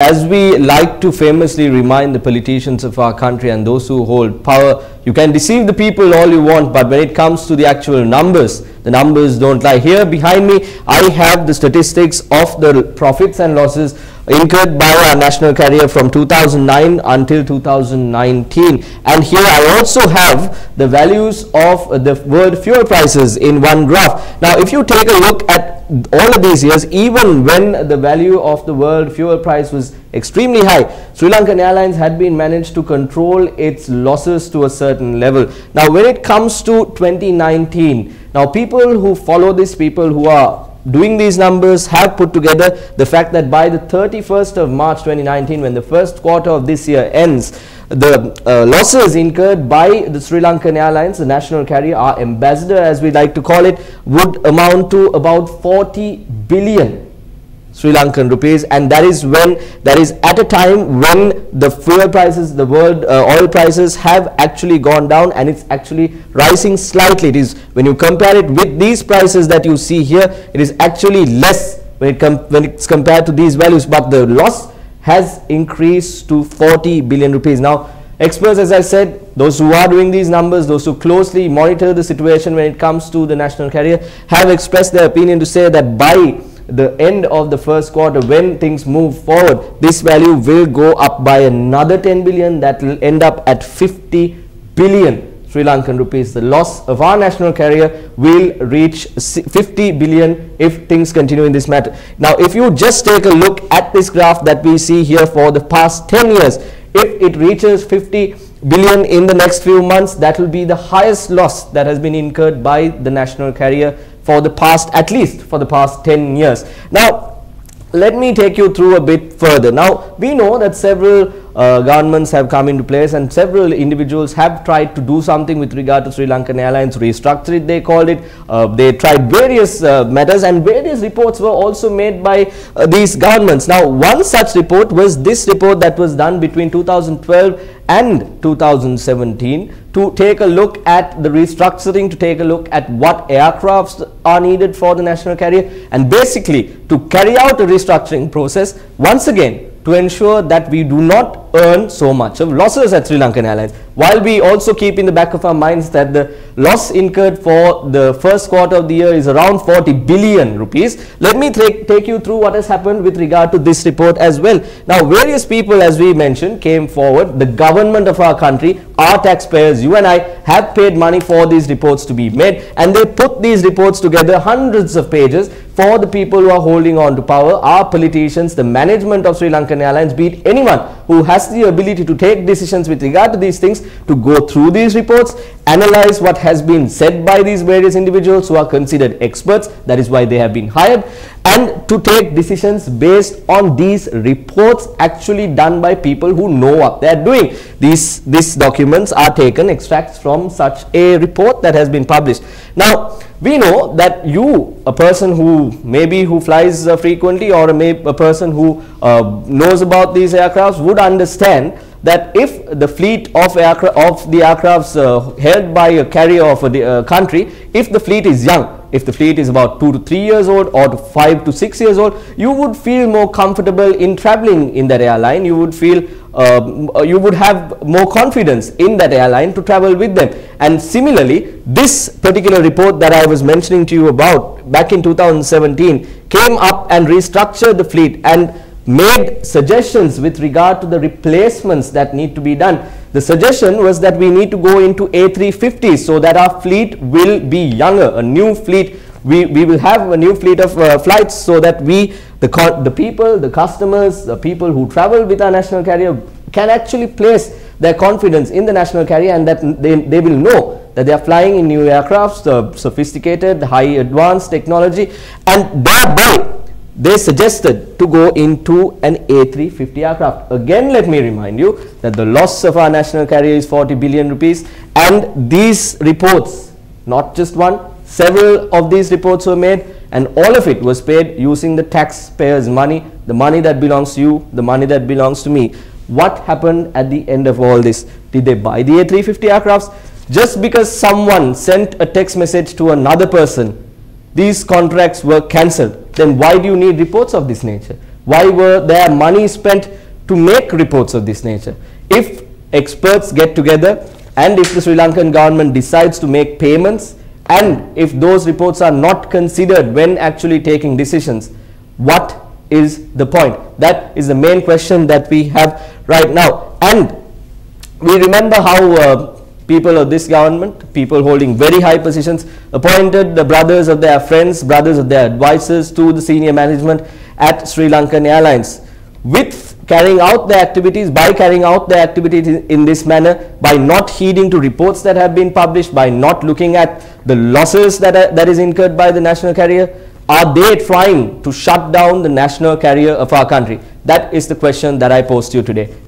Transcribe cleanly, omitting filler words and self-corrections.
As we like to famously remind the politicians of our country and those who hold power, you can deceive the people all you want, but when it comes to the actual numbers, the numbers don't lie. Here behind me, I have the statistics of the profits and losses incurred by our national carrier from 2009 until 2019. And here I also have the values of the world fuel prices in one graph. Now, if you take a look at all of these years, even when the value of the world fuel price was extremely high, SriLankan Airlines had been managed to control its losses to a certain level. Now, when it comes to 2019, now people who follow this, people who are doing these numbers have put together the fact that by the 31st of March 2019, when the first quarter of this year ends, the losses incurred by the SriLankan Airlines, the national carrier, our ambassador as we like to call it, would amount to about 40 billion Sri Lankan rupees, and that is at a time when the fuel prices, the world oil prices have actually gone down, and it's actually rising slightly. It is, when you compare it with these prices that you see here, it is actually less when it's compared to these values, but the loss has increased to 40 billion rupees. Now, experts, as I said, those who are doing these numbers, those who closely monitor the situation when it comes to the national carrier, have expressed their opinion to say that by the end of the first quarter, when things move forward, this value will go up by another 10 billion. That will end up at 50 billion Sri Lankan rupees. The loss of our national carrier will reach 50 billion if things continue in this matter. Now, if you just take a look at this graph that we see here for the past 10 years, if it reaches 50 billion in the next few months, that will be the highest loss that has been incurred by the national carrier for the past, at least for the past 10 years. Now, let me take you through a bit further. Now, we know that several governments have come into place and several individuals have tried to do something with regard to SriLankan Airlines, restructure it, they called it. They tried various matters, and various reports were also made by these governments. Now, one such report was this report that was done between 2012 and 2017 to take a look at the restructuring, to take a look at what aircrafts are needed for the national carrier, and basically to carry out a restructuring process once again to ensure that we do not earn so much of losses at SriLankan Airlines, while we also keep in the back of our minds that the loss incurred for the first quarter of the year is around 40 billion rupees. Let me take you through what has happened with regard to this report as well. Now, various people, as we mentioned, came forward. The government of our country, our taxpayers, you and I, have paid money for these reports to be made, and they put these reports together, hundreds of pages, for the people who are holding on to power, our politicians, the management of SriLankan Airlines, be it anyone who has the ability to take decisions with regard to these things, to go through these reports, analyze what has been said by these various individuals who are considered experts, that is why they have been hired, and to take decisions based on these reports actually done by people who know what they are doing. These documents are taken, extracts from such a report that has been published. Now, we know that you, a person who who flies frequently, or a person who knows about these aircrafts, would understand that if the fleet of the aircrafts held by a carrier of a country, if the fleet is young, if the fleet is about 2 to 3 years old or 5 to 6 years old, you would feel more comfortable in traveling in that airline. You would feel you would have more confidence in that airline to travel with them. And similarly, this particular report that I was mentioning to you about back in 2017 came up and restructured the fleet and made suggestions with regard to the replacements that need to be done. The suggestion was that we need to go into A350s so that our fleet will be younger, a new fleet. We will have a new fleet of flights, so that the people, the customers, the people who travel with our national carrier can actually place their confidence in the national carrier, and that they will know that they are flying in new aircrafts, sophisticated, high advanced technology, and thereby they suggested to go into an A350 aircraft. Again, let me remind you that the loss of our national carrier is 40 billion rupees, and these reports, not just one, several of these reports were made, and all of it was paid using the taxpayers' money, the money that belongs to you, the money that belongs to me. What happened at the end of all this? Did they buy the A350 aircrafts? Just because someone sent a text message to another person, these contracts were cancelled. Then why do you need reports of this nature? Why were there money spent to make reports of this nature? If experts get together and if the Sri Lankan government decides to make payments, and if those reports are not considered when actually taking decisions, what is the point? That is the main question that we have right now. And we remember how people of this government, people holding very high positions, appointed the brothers of their friends, brothers of their advisors to the senior management at SriLankan Airlines. With carrying out their activities, by carrying out their activities in this manner, by not heeding to reports that have been published, by not looking at the losses that is incurred by the national carrier, are they trying to shut down the national carrier of our country? That is the question that I posed to you today.